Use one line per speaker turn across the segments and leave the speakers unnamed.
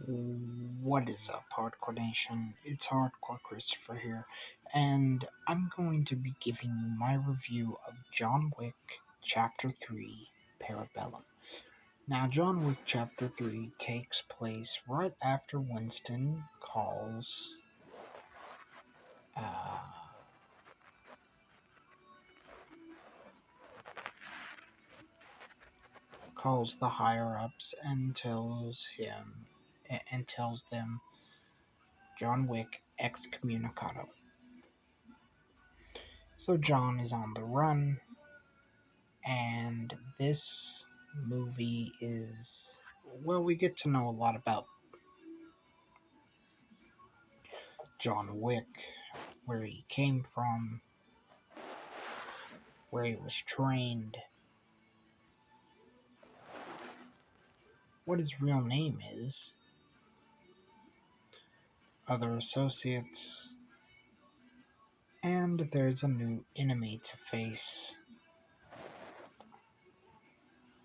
What is up, Hardcore Nation? It's Hardcore Christopher here, and I'm going to be giving you my review of John Wick Chapter 3 Parabellum. Now, John Wick Chapter 3 takes place right after Winston calls the higher ups and tells them John Wick excommunicado. So John is on the run, and this movie is, well, we get to know a lot about John Wick, where he came from, where he was trained, what his real name is, other associates, and there's a new enemy to face.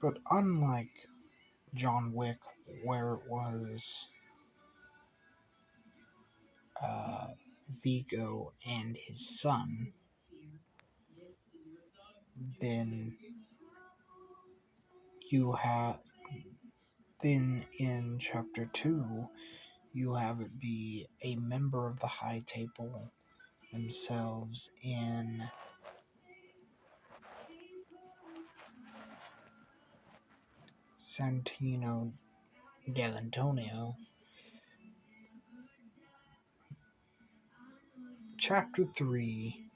But unlike John Wick, where it was Vigo and his son, then in Chapter 2, you have it be a member of the High Table themselves in Santino Dell'Antonio. Chapter 3,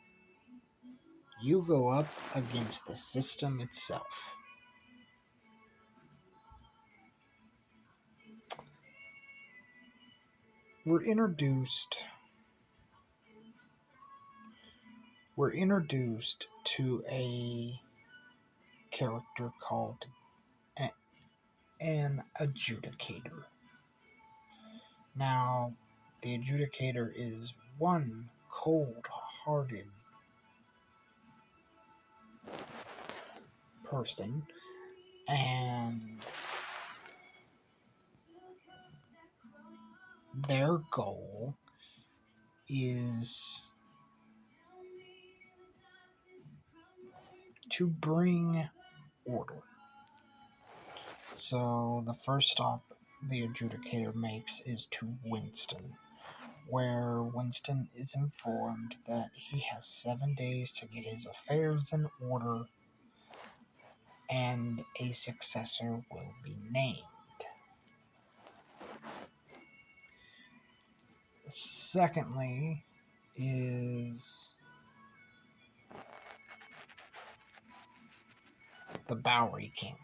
you go up against the system itself. We're introduced to a character called an adjudicator. Now, the adjudicator is one cold-hearted person, and their goal is to bring order. So the first stop the adjudicator makes is to Winston, where Winston is informed that he has 7 days to get his affairs in order and a successor will be named. Secondly is the Bowery King.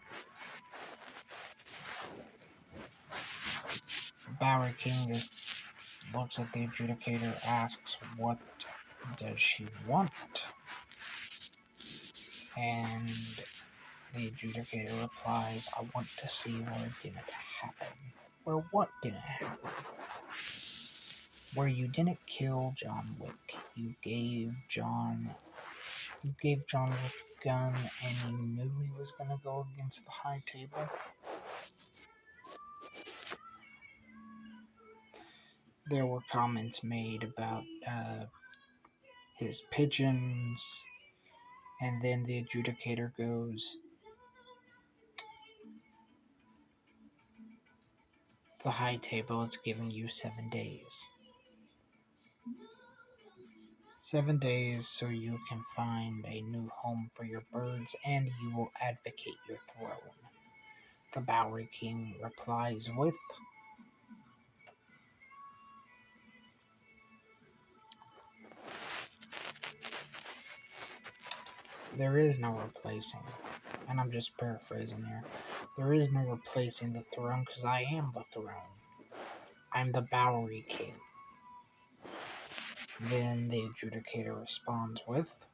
The Bowery King just looks at the adjudicator, asks what does she want, and the adjudicator replies, I want to see where it didn't happen. Well, what didn't happen? Where you didn't kill John Wick. You gave John Wick a gun and you knew he was going to go against the High Table. There were comments made about his pigeons, and then the adjudicator goes, the High Table is giving you 7 days. 7 days so you can find a new home for your birds and you will advocate your throne. The Bowery King replies with, there is no replacing, and I'm just paraphrasing here, there is no replacing the throne because I am the throne. I'm the Bowery King. Then the adjudicator responds with,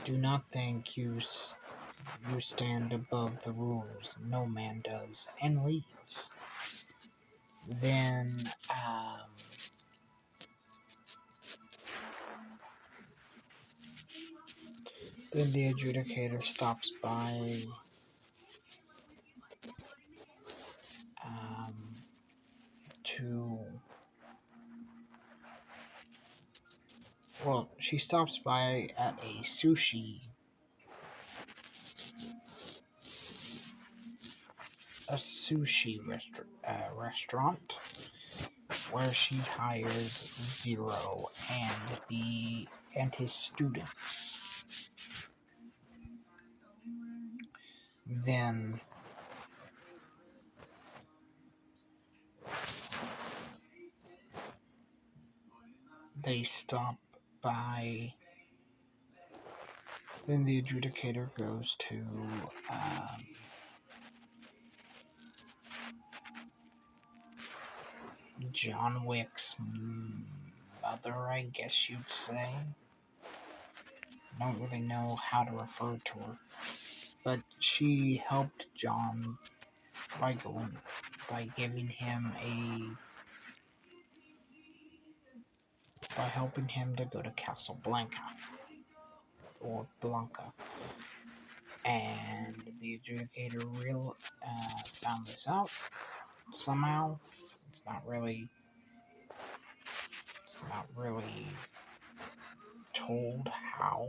do not think you stand above the rules. No man does, and leaves. Then Then the adjudicator stops by to. Well, she stops by at a sushi restaurant where she hires Zero and his students. Then they stop by. Then the adjudicator goes to John Wick's mother, I guess you'd say. I don't really know how to refer to her, but she helped John by helping him to go to Casablanca or Blanca, and the adjudicator found this out somehow. It's not really told how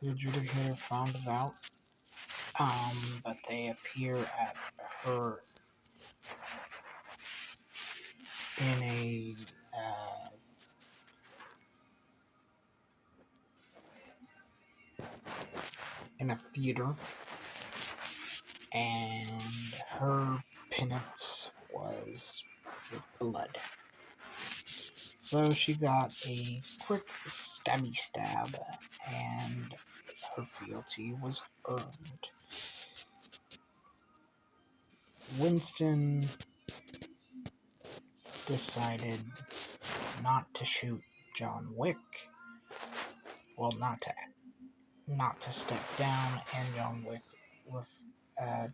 the adjudicator found it out. But they appear at her in a theater, and her penance was with blood. So she got a quick stabby stab, and her fealty was earned. Winston decided not to shoot John Wick. Well, not to step down, and John Wick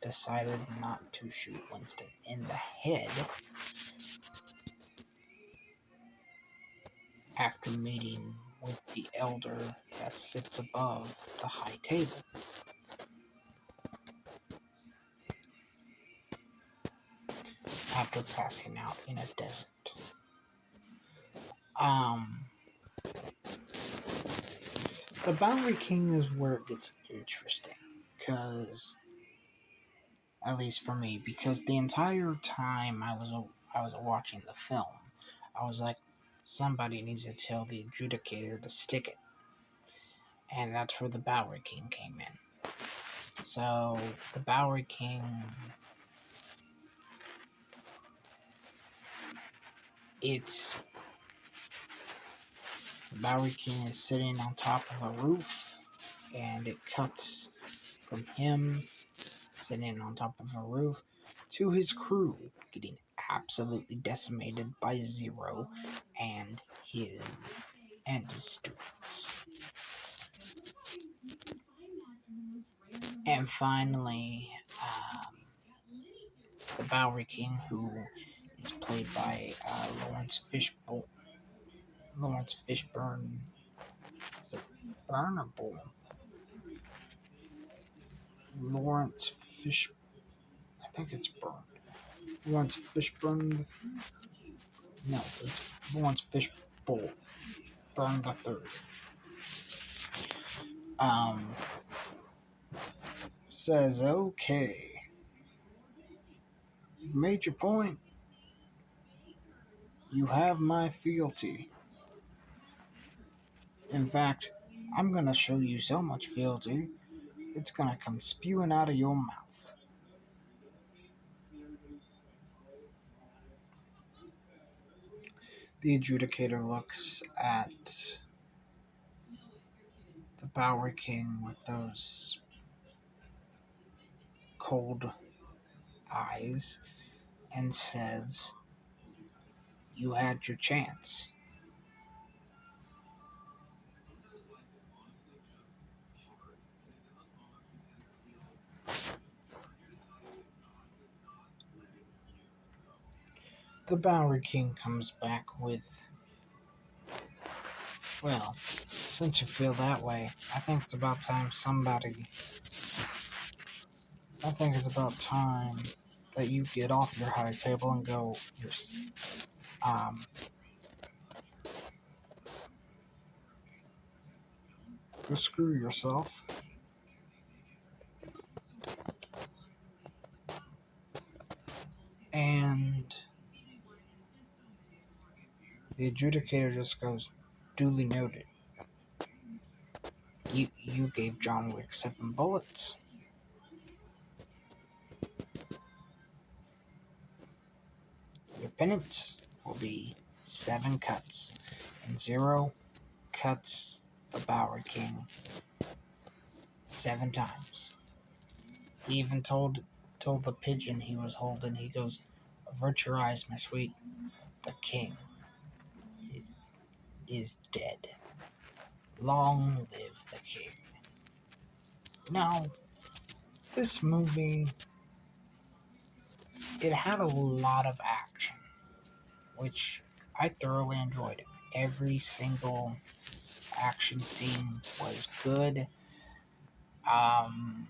decided not to shoot Winston in the head after meeting with the elder that sits above the high table. After passing out in a desert. The Bowery King is where it gets interesting, because, at least for me, because the entire time I was watching the film, I was like, somebody needs to tell the adjudicator to stick it, and that's where the Bowery King came in. So the Bowery King is sitting on top of a roof, and it cuts from him sitting on top of a roof to his crew getting absolutely decimated by Zero and his students. And finally, the Bowery King, who is played by Lawrence Fishburne. Is it Burn or Bull? Lawrence Fish. I think it's Burn. Lawrence Fishburne. No, it's Lawrence Fishburne. Burn the Third. Says, okay, you've made your point. You have my fealty. In fact, I'm gonna show you so much fealty, it's gonna come spewing out of your mouth. The adjudicator looks at the Bowery King with those cold eyes and says, you had your chance. The Bowery King comes back with, well, Since you feel that way, I think it's about time that you get off your high table and go um go screw yourself. And the adjudicator just goes, duly noted. You gave John Wick 7 bullets. Your penance will be 7 cuts, and 0 cuts the Bower King 7 times. He even told the pigeon he was holding, he goes, avert your eyes, my sweet. The king is dead. Long live the king. Now, this movie, it had a lot of action, which I thoroughly enjoyed. Every single action scene was good. I'm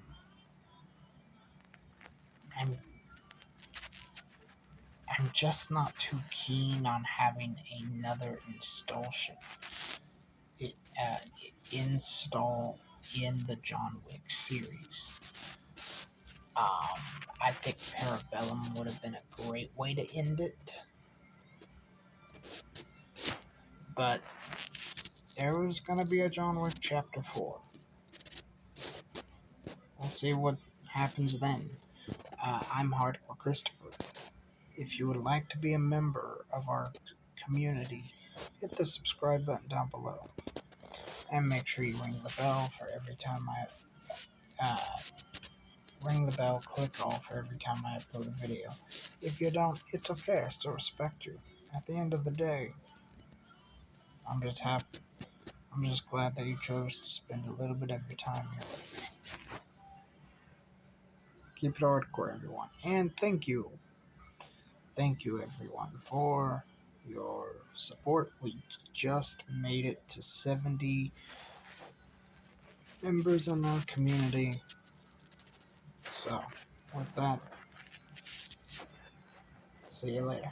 I'm just not too keen on having another install in the John Wick series. I think Parabellum would have been a great way to end it, but there was gonna be a John Wick Chapter 4. We'll see what happens then. I'm Hardcore Christopher. If you would like to be a member of our community, hit the subscribe button down below. And make sure you ring the bell for every time click all for every time I upload a video. If you don't, it's okay, I still respect you. At the end of the day, I'm just happy. I'm just glad that you chose to spend a little bit of your time here with me. Keep it hardcore, everyone. And thank you. Thank you, everyone, for your support. We just made it to 70 members in our community. So, with that, see you later.